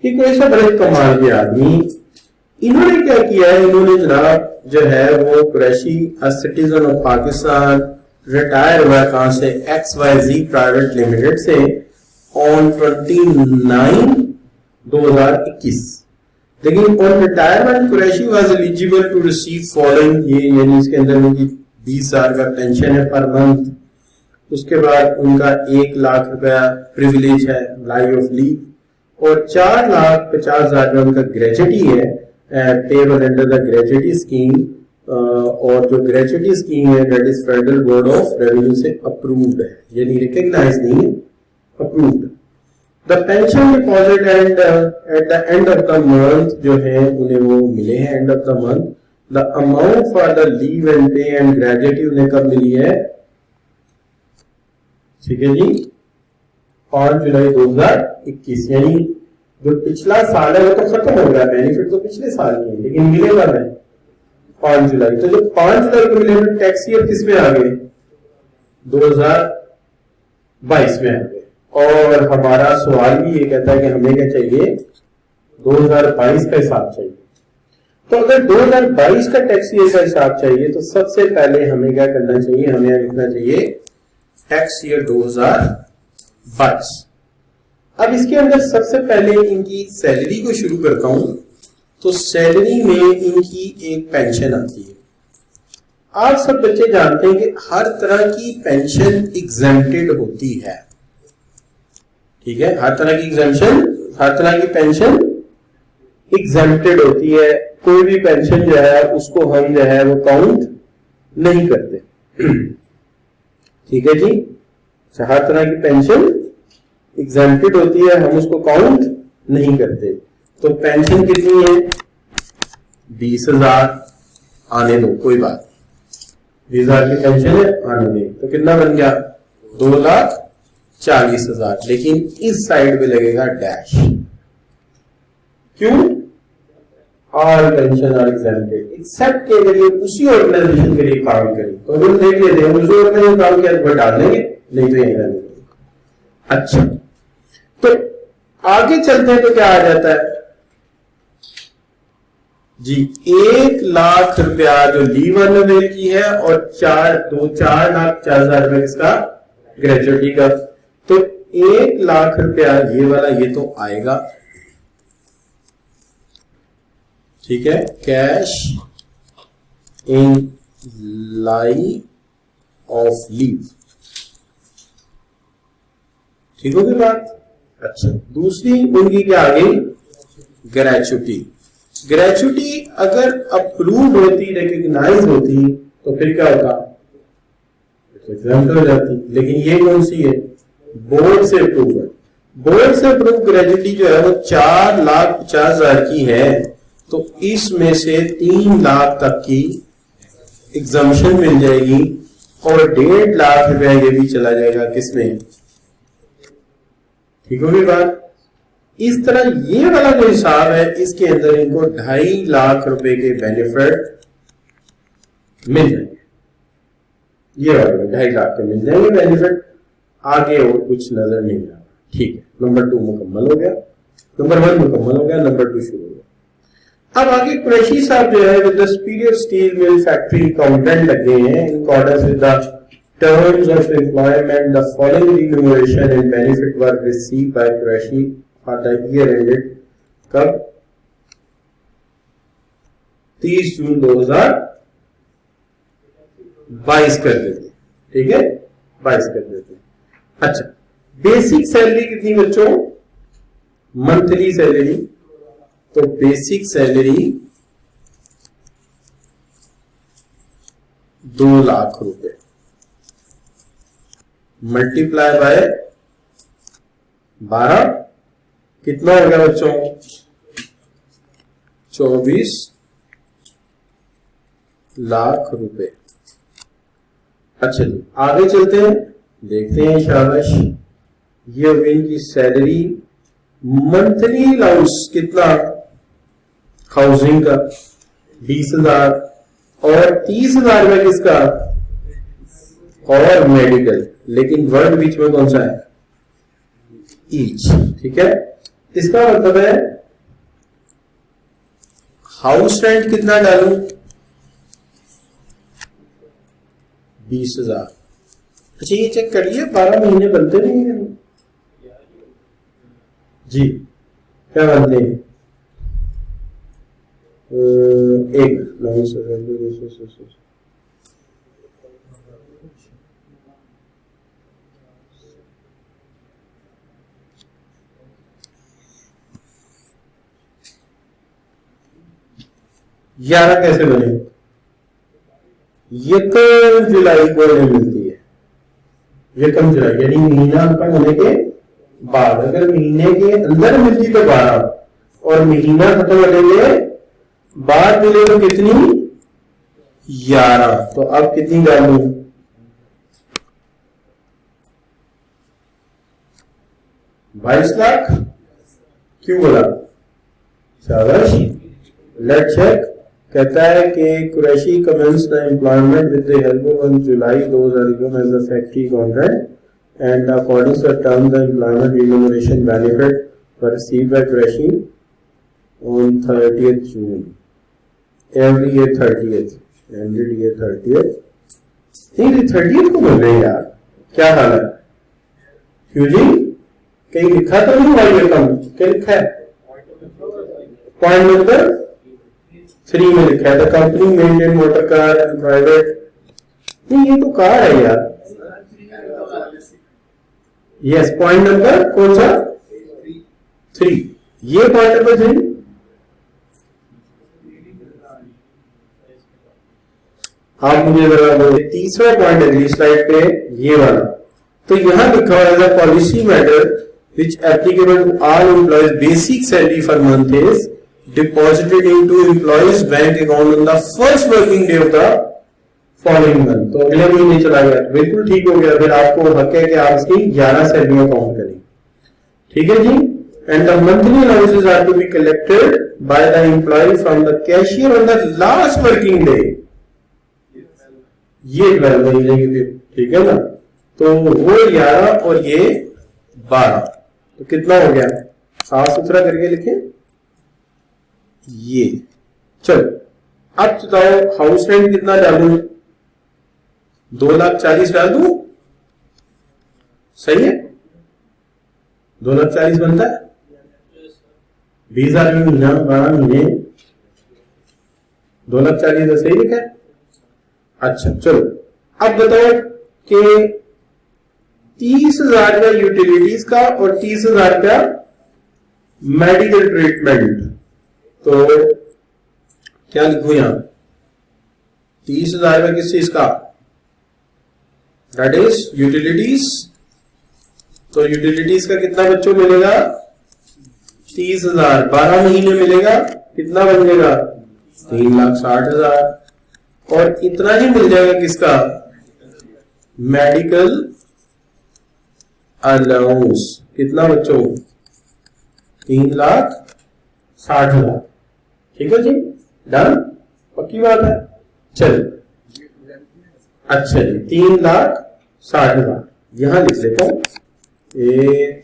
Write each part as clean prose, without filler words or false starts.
कि कोई सा बड़े कमाल के आदमी, इन्होंने क्या किया है, इन्होंने जनाब जो है वो Qureshi citizen of Pakistan retire हुआ कहां से, XYZ प्राइवेट लिमिटेड से ऑन 29/2021। लेकिन on retirement Qureshi was eligible to receive following, ये यानी इसके अंदर उनकी 20,000 का पेंशन है पर मंथ, उसके बाद उनका 1 लाख रुपया प्रिविलेज है लाइफ ऑफ लीव, और 4,50,000 में उनका ग्रेजुएटी है, payable under the gratuity scheme, और जो ग्रेजुएटी स्कीम है that is federal board of revenue से अप्रूव्ड है, यानी रिकॉग्नाइज नहीं है, approved. The pension deposit and at the end of the month जो है उन्हें वो मिले हैं end of the month. The amount for the leave and पे एंड ग्रेजुएटी उन्हें कब मिली है, ठीक है जी, 5 जुलाई 2021, यानी जो पिछला साल है वो तो खत्म हो गया, बेनिफिट तो पिछले साल के, लेकिन मिलेगा मैं 5 जुलाई। तो जो 5 जुलाई को मिले तो टैक्स ईयर किस में आ गए, 2022 में आ गए। और हमारा सवाल भी ये कहता है कि हमें क्या चाहिए, 2022 का हिसाब चाहिए। तो अगर 2022 का टैक्स ईयर का हिसाब चाहिए तो सबसे पहले हमें क्या करना चाहिए, हमें लिखना चाहिए टैक्स ईयर 2022। अब इसके अंदर सबसे पहले इनकी सैलरी को शुरू करता हूं। तो सैलरी में इनकी एक पेंशन आती है। आप सब बच्चे जानते हैं कि हर तरह की पेंशन एग्जेम्प्टेड होती है, ठीक है, हर तरह की एग्जेम्पशन, हर तरह की पेंशन एग्जेम्प्टेड होती है। कोई भी पेंशन जो है उसको हम जो है वो काउंट नहीं करते, ठीक है जी। हर तरह की पेंशन एग्जेम्प्टेड होती है, हम उसको काउंट नहीं करते। तो पेंशन कितनी है, 20,000 आने दो, कोई बात, 20,000 की पेंशन है, आने दे, तो कितना बन गया, 2,40,000। लेकिन इस साइड पे लगेगा डैश, क्यों, all pension are exempted except के अगर ये उसी ऑर्गेनाइजेशन के लिए काम करें तो हम देख लेते हैं, उसी ऑर्गेनाइजेशन काम किया तो डाल देंगे, नहीं तो यही डालेंगे। अच्छा, तो आगे चलते हैं तो क्या आ जाता है जी, 1,00,000 रुपया जो लीव अनअवेल की है और 4,50,000 रुपया किसका, ग्रेजुएटी का। तो 1,00,000 रुपया ये वाला ये तो आएगा, ठीक है, cash in life of leave, ठीक होगी बात। अच्छा, दूसरी उनकी क्या आ गई, ग्रेजुएटी। ग्रेजुएटी अगर अप्रूव्ड होती, रिकॉग्नाइज होती तो फिर क्या होता, एग्जाम्पल हो जाती। लेकिन ये कौन सी है, बोर्ड से अप्रूव है। बोर्ड से अप्रूव ग्रेजुएटी जो है वो 4,50,000 की है, तो इसमें से 3 लाख तक की एग्जम्पशन मिल जाएगी और 1.5 लाख रुपया ये भी चला जाएगा किसमें, ठीक होगी बात। इस तरह ये वाला जो हिसाब है इसके अंदर इनको 2.5 लाख रुपए के बेनिफिट मिल जाएंगे, ये वाले 2.5 लाख के मिल जाएंगे बेनिफिट, आगे और कुछ नजर नहीं आ रहा, ठीक है। नंबर 2 मुकम्मल हो गया, नंबर 1 मुकम्मल हो गया, नंबर 2 शुरू हो गया। अब आगे कुरैशी साहब जो है with the superior steel mill factory accountant लगे हैं। In accordance with the terms of employment, the following remuneration and benefit were received by Qureshi for the year ended कब, 30 जून 2022 कर देते, ठीक है, 22 कर देते। अच्छा, बेसिक सैलरी कितनी बच्चों, मंथली सैलरी, तो बेसिक सैलरी 2 लाख रुपए मल्टीप्लाई बाय 12 कितना हो गया बच्चों, 24 लाख रुपए। अच्छा जी, आगे चलते हैं, देखते हैं, शाबाश, ये हुई इनकी सैलरी। मंथली अलाउंस कितना, हाउसिंग का 20,000 और 30,000 रुपए किसका, और मेडिकल, लेकिन वर्ड बीच में कौन सा है, ईच, ठीक है। इसका मतलब है हाउस रेंट कितना डालूं? 20,000। अच्छा ये चेक कर लिया 12 महीने बनते नहीं हैं जी? क्या बनते हैं? एक 11 कैसे बने? यकम जुलाई को इन्हें मिलती है, यकम जुलाई यानी महीना खत्म होने के बाद। अगर महीने के अंदर मिलती तो 12 और महीना खत्म होने के बाद मिले तो कितनी? 11। तो अब कितनी डालू? 22 लाख। क्यों बोला? शाबाश। Let check. कहता है कि Qureshi commence the employment with the help of July 2000 as a factory contract and according to the term the employment remuneration benefit were received by Qureshi on 30th June every year 30th ended year 30th। नहीं 30th को मिल रहे हैं यार, क्या हाल है? क्यों जी? कहीं लिखा तो नहीं हुआ ये कम? क्या लिखा है? पॉइंट नंबर 3 में लिखा है the company maintain motor car and private. नहीं ये तो कार है यार। यस पॉइंट नंबर कौन सा? 3। ये पॉइंट नंबर 3। आप मुझे जरा तीसरा पॉइंट अगली स्लाइड पे ये वाला। तो यहां लिखा हुआ है policy matter which applicable to all employees basic salary for month is deposited into employees bank account on the first working day of the following month. तो अगले महीने चला गया, बिल्कुल ठीक हो गया। फिर आपको हक है कि आप इसकी 11 सैलरियां काउंट करें। ठीक है जी। And the monthly allowances are to be collected by the employ from the cashier on the last working day. ये 12 महीने की फिर, ठीक है ना? तो वो 11 और ये 12, तो कितना हो गया? साफ सुथरा करके लिखे ये। चलो अब बताओ हाउस रेंट कितना डालू? 2,40,000 डाल दूं? सही है? 2,40,000 बनता है। 20,000 महीना 12 महीने 2,40,000 सही लिखा है। अच्छा चलो अब बताओ कि 30,000 का यूटिलिटीज का और 30,000 का मेडिकल ट्रीटमेंट। तो क्या लिखूं यहां? 30,000 का किस चीज का? That is utilities. तो यूटिलिटीज का कितना बच्चों मिलेगा? 30,000। 12 महीने मिलेगा, कितना बन जाएगा? 3,60,000। और इतना ही मिल जाएगा किसका? Medical allowance. कितना बच्चों? 3,60,000। ठीक है जी, डन? पक्की बात है। चलिए अच्छा जी, 3,60,000 यहां लिख लेता हूं।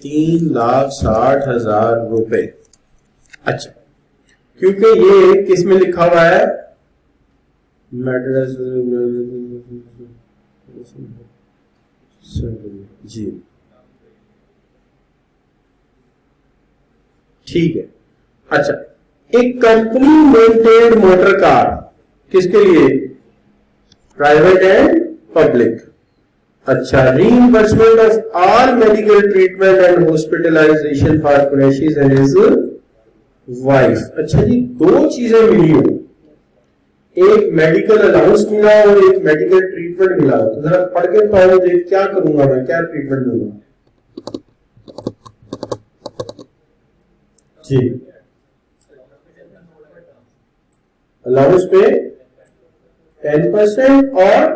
3,60,000 रुपए। अच्छा, क्योंकि ये किस में लिखा हुआ है? जी ठीक है। अच्छा, एक कंपनी मेंटेन्ड मोटर कार किसके लिए? Private and public. अच्छा, reimbursement of all medical treatment and hospitalisation for Qureshi and his wife. अच्छा जी, दो चीजें मिली हो, एक मेडिकल अलाउंस मिला और एक मेडिकल ट्रीटमेंट मिला। तो जरा पढ़ के बताओ मुझे, क्या करूंगा मैं, क्या ट्रीटमेंट दूंगा? जी, अलाउंस पे 10% और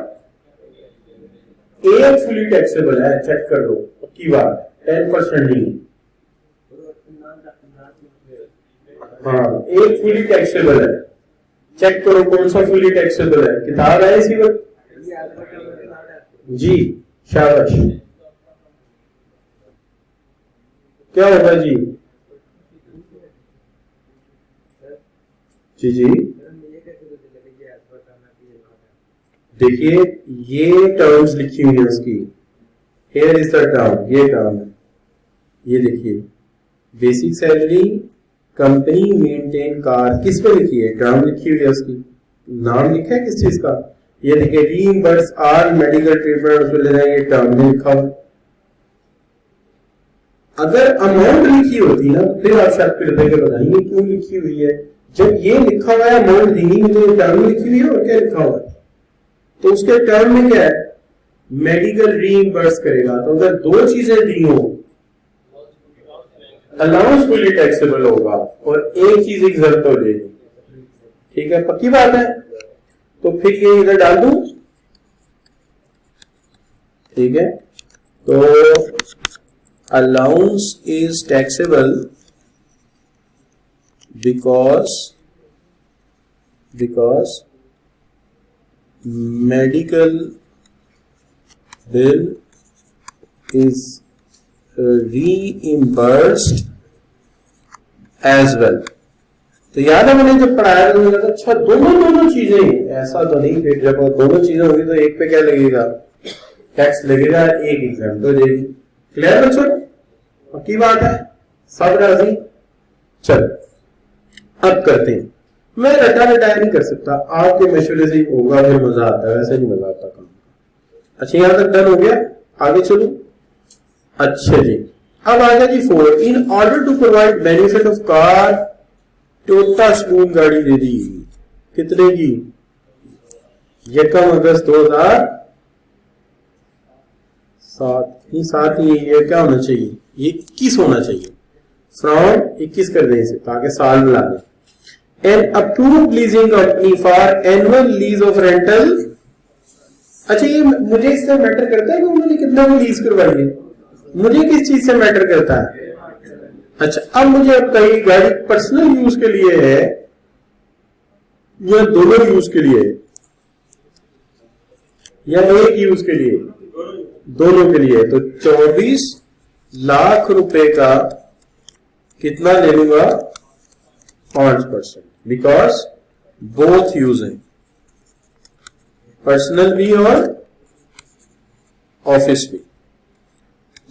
एक फुली टैक्सेबल है, चेक कर लो, पक्की बात, 10% नहीं। हाँ, एक फुली टैक्सेबल है, चेक करो कौन सा फुली टैक्सेबल है। किताब है इसी वक्त? जी शाबाश। क्या होगा जी? जी जी, देखिए ये टर्म्स लिखी हुई है उसकी, हियर इज द टर्म, ये टर्म है, ये देखिए basic salary company maintain car, किस पे लिखी है, टर्म लिखी हुई है उसकी, नाम लिखा है किस चीज का, ये देखिए रीइंबर्स आर मेडिकल ट्रीटमेंट, उसमें लेना ये टर्म में लिखा हुआ। अगर अमाउंट लिखी होती ना तो फिर आप शायद फिर देकर बताएंगे क्यों लिखी हुई है, जब ये लिखा हुआ है अमाउंट देनी में तो टर्म लिखी हुई है और क्या लिखा हुआ है, तो उसके टर्म में क्या है, मेडिकल रीइंबर्स करेगा, तो अगर दो चीजें दी हो अलाउंस फुली टैक्सेबल होगा और एक चीज एग्जम्प्ट हो जाएगी, ठीक है, पक्की बात है, तो फिर ये इधर डाल दूं, ठीक है, तो allowance is taxable because medical bill is reimbursed as well। तो याद है मैंने जब पढ़ाया तो मैंने अच्छा दोनों चीजें, ऐसा तो नहीं, फिर जब दोनों चीजें होगी तो एक पे क्या लगेगा, टैक्स लगेगा, एक एग्जाम हो जाएगी। क्लियर बच्चों, पक्की बात है, सब राजी। चल अब करते हैं, मैं रटा रटाया नहीं कर सकता, आपके मशवरे से होगा फिर मजा आता है, वैसे नहीं मजा आता काम। अच्छा यहां तक डन हो गया, आगे चलो। अच्छा जी, अब आ गया जी 4, in order to provide benefit of car, Toyota स्पून गाड़ी दे दी, कितने की, 1 अगस्त 2007, साथ ही ये क्या होना चाहिए, ये 21 होना चाहिए, फ्रॉम 21 कर दें इसे ताकि साल मिला दें। An approved leasing company for annual lease of rental. अच्छा ये मुझे इससे मैटर करता है कि उन्होंने कितना भी लीज करवाई है, मुझे किस चीज से मैटर करता है। अच्छा अब मुझे अब कहीं गाड़ी पर्सनल यूज के लिए है या दोनों यूज के लिए या एक यूज के लिए, दोनों के लिए, तो 24 लाख रुपए का कितना ले लूंगा, 5%, बिकॉज बोथ यूज है, पर्सनल भी और ऑफिस भी।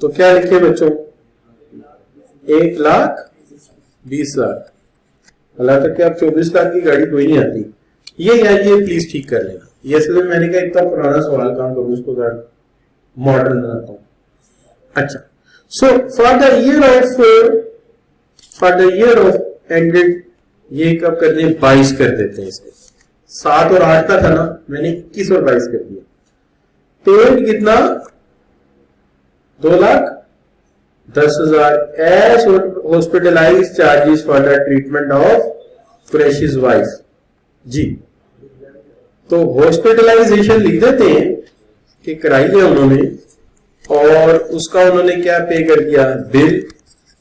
तो क्या लिखे बच्चों, 1,20,000। हालांकि कि आप 24 लाख की गाड़ी कोई नहीं आती, ये प्लीज ठीक कर लेना। ये इसलिए मैंने कहा इतना पुराना सवाल काम करूं, उसको जरा मॉडर्न बनाता हूं। अच्छा, so for the year of ended, ये कब करने, 22 कर देते हैं इसके, 7 और 8 का था ना, मैंने 21 और 22 कर दिया। पेड कितना, 2,10,000 as hospitalise charges for the treatment of कुरैशी's वाइफ। जी, तो हॉस्पिटलाइजेशन लिख देते हैं कि कराई है उन्होंने, और उसका उन्होंने क्या पे कर दिया, बिल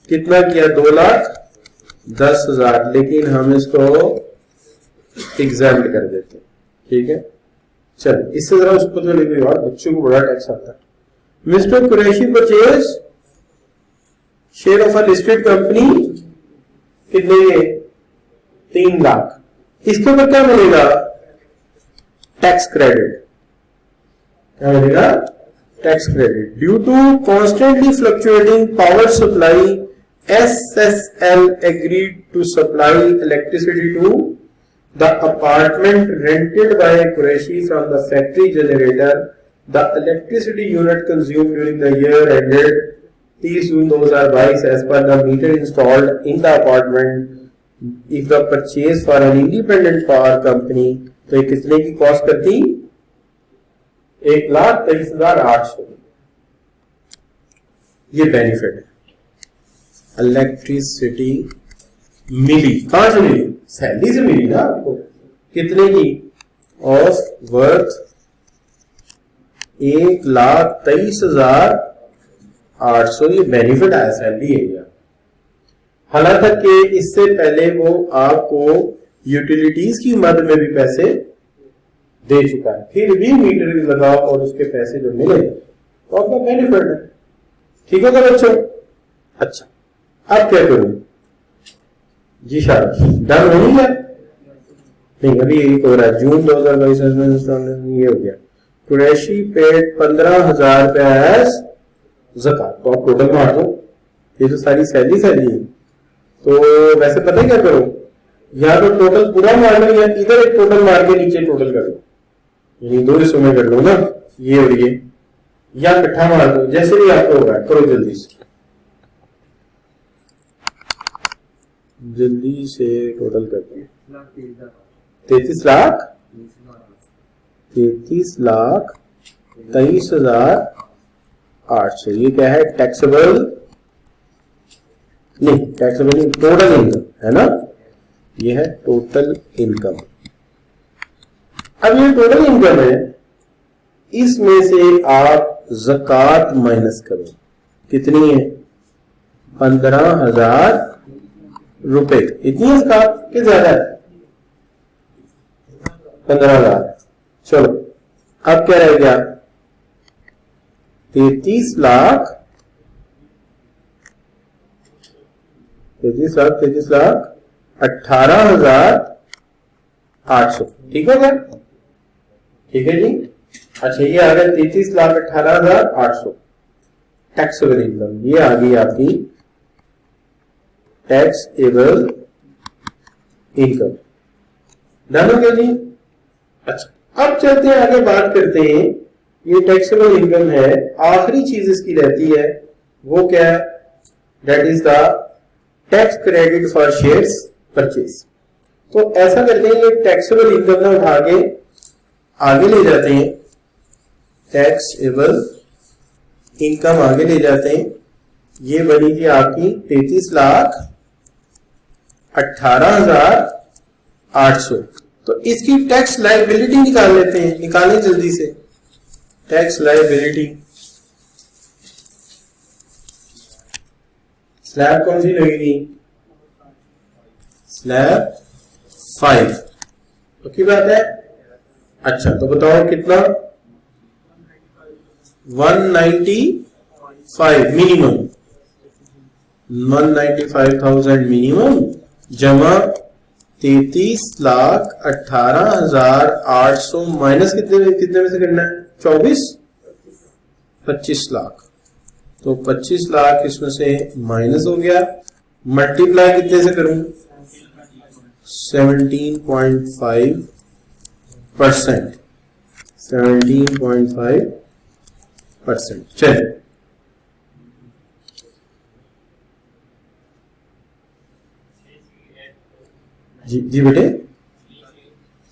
कितना किया, 2,10,000, लेकिन हम इसको एग्जाम्प्ट कर देते हैं, ठीक है। चल इससे जरा उसको तो लिखिए, और बच्चों को बड़ा टैक्स आता है। Mister Qureshi purchase share of a listed company, कितने, 3 लाख, इसके ऊपर क्या मिलेगा, टैक्स क्रेडिट, क्या मिलेगा, tax credit. Due to constantly fluctuating power supply, SSL agreed to supply electricity to the apartment rented by Qureshi from the factory generator. The electricity unit consumed during the year ended 30 June 2022 as per the meter installed in the apartment. If the purchase for an independent power company, तो ये कितने की cost करती, 1,23,800। ये benefit है। Electricity मिली, कहां से मिली, salary से मिली ना आपको, कितने की, ऑफ वर्थ 1,23,800, ये बेनिफिट आया, सैलरी एरिया। हालांकि कि इससे पहले वो आपको यूटिलिटीज की मद में भी पैसे दे चुका है, फिर भी मीटर लगाओ और उसके पैसे जो मिले तो आपका बेनिफिट है, ठीक है बच्चों। अच्छा अब क्या करूं जी, शाबाश, डन हो गया, नहीं अभी एक हो रहा है जून 2022 ये हो गया। कुरैशी पेड 15,000 रुपया एज ज़कात। तो आप टोटल मार दो, ये तो सारी सैलरी है। तो वैसे पता है क्या करो, या तो टोटल पूरा मार लो या इधर एक टोटल मार के नीचे टोटल कर लो, यानी दो हिस्सों में कर लो ना, ये और ये, या इकट्ठा मार दो, जैसे भी आपको होगा। करो जल्दी से टोटल करते हैं। 33,23,23,800। ये क्या है? टैक्सेबल नहीं, टोटल इनकम है ना, ये है टोटल इनकम। अब ये टोटल इनकम है, इसमें से आप ज़कात माइनस करो। कितनी है? 15,000 रुपए। इतनी है ज़कात कि ज्यादा है? 15,000। चलो अब क्या रह गया? 33 लाख 18,800। ठीक है क्या? ठीक है जी। अच्छा ये आ गया 33,18,800 टैक्सेबल इनकम। ये आ गई आपकी टैक्सेबल इनकम। डन हो गया जी। अच्छा अब चलते हैं आगे, बात करते हैं। ये टैक्सेबल इनकम है, आखिरी चीज इसकी रहती है वो क्या है? That is the tax credit for shares purchase. तो ऐसा करते हैं, ये टैक्सेबल इनकम ना उठा के आगे ले जाते हैं, टैक्सेबल इनकम आगे ले जाते हैं। ये बनी थी आपकी 33,18,800। तो इसकी टैक्स लायबिलिटी निकाल लेते हैं। निकालें जल्दी से टैक्स लायबिलिटी। स्लैब कौन सी लगेगी? स्लैब 5। तो की बात है। अच्छा तो बताओ कितना? 195 मिनिमम, 195,000 मिनिमम जमा 33,18,800 माइनस कितने में से करना है? 25 लाख। तो 25 लाख इसमें से माइनस हो गया। मल्टीप्लाई कितने से करूं? 17.5%। 17.5%। चलिए जी बेटे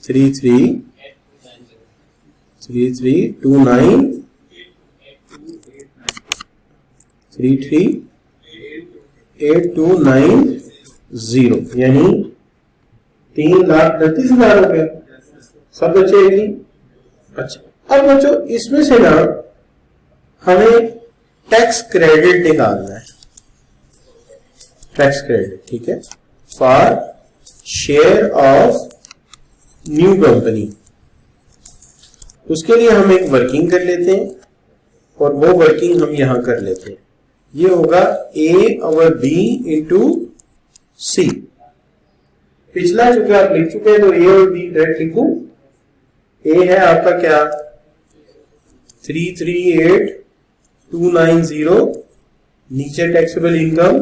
33,8290 यानी 3,38,000 हो गया। सब बच्चे एक नहीं। अच्छा अब बच्चों इसमें से ना हमें टैक्स क्रेडिट निकालना है। टैक्स क्रेडिट ठीक है, for share of new company. उसके लिए हम एक वर्किंग कर लेते हैं और वो वर्किंग हम यहां कर लेते हैं। ये होगा A/B इंटू C। पिछला चूंकि आप लिख चुके हैं तो A और B डायरेक्ट लिखूं। A है आपका क्या? 338,290। नीचे taxable income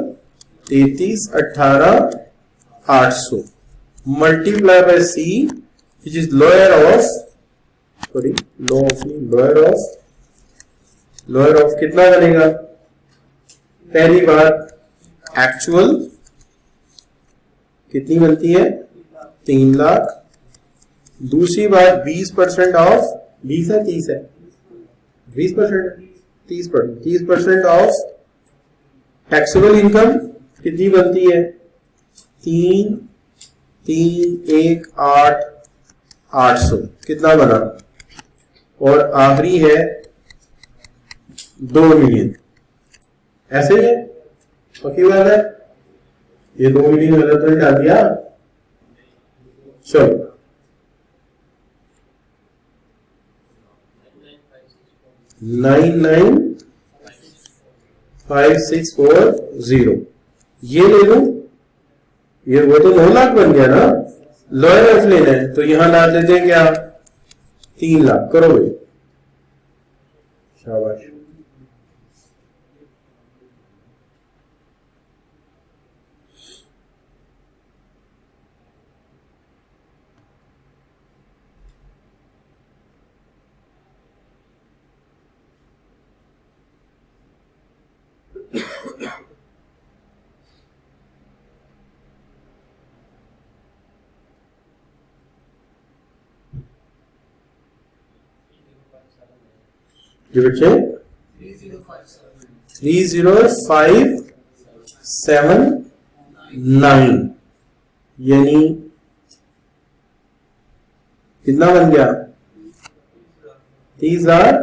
33,18,800 multiply by C which is lower of कितना बनेगा? पहली बात एक्चुअल कितनी बनती है? 3 लाख। दूसरी बात 20% ऑफ 20 है 30 है 20% 30% ऑफ टैक्सेबल इनकम कितनी बनती है? 3,318,800 कितना बना? और आखिरी है 2 मिलियन। ऐसे ही है, पक्की बात है। ये 2 मिलियन गलत तो डाल दिया। चलो 99,5640 ये ले लो। ये वो तो 9 लाख बन गया ना। लोअर एफ लेना है तो यहां डाल देते हैं क्या 3 लाख। करो भाई, शाबाश। ये बच्चे 30579 यानी कितना बन गया 30,000।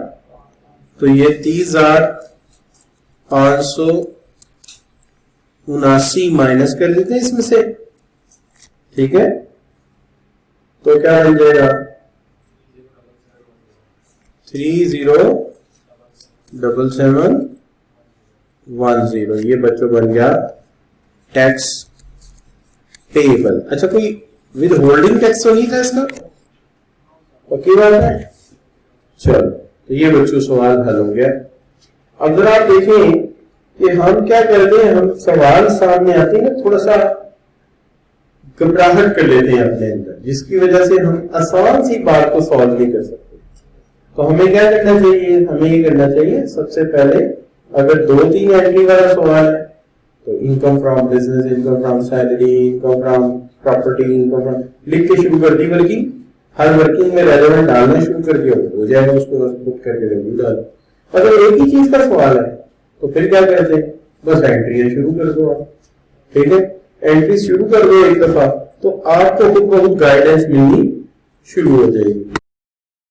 तो ये 30,579 माइनस कर देते हैं इसमें से, ठीक है। तो क्या बन जाएगा 30,7710। ये बच्चों बन गया टैक्स पेएबल। अच्छा, कोई विद होल्डिंग टैक्स तो नहीं था इसका? पक्की बात है। चलो, तो ये बच्चों सवाल हल हो गया। अब जरा आप देखें कि हम क्या करते हैं, हम सवाल सामने आते हैं ना थोड़ा सा घबराहट कर लेते हैं अपने अंदर, जिसकी वजह से हम आसान सी बात को सॉल्व नहीं कर सकते। तो हमें क्या करना चाहिए, हमें ये करना चाहिए सबसे पहले, अगर 2-3 एंट्री वाला सवाल है तो income from business, income from salary, income from property, income from लिख के शुरू कर दी, बल्कि हर वर्किंग में रेलेवेंट डालना शुरू कर दिया, हो जाएगा, उसको बस बुक करके डाल। अगर एक ही चीज का सवाल है तो फिर क्या करते हैं, बस एंट्री शुरू कर दो आप, ठीक है। एंट्री शुरू कर दो एक दफा तो आपको खुद बहुत गाइडेंस मिलनी शुरू हो जाएगी।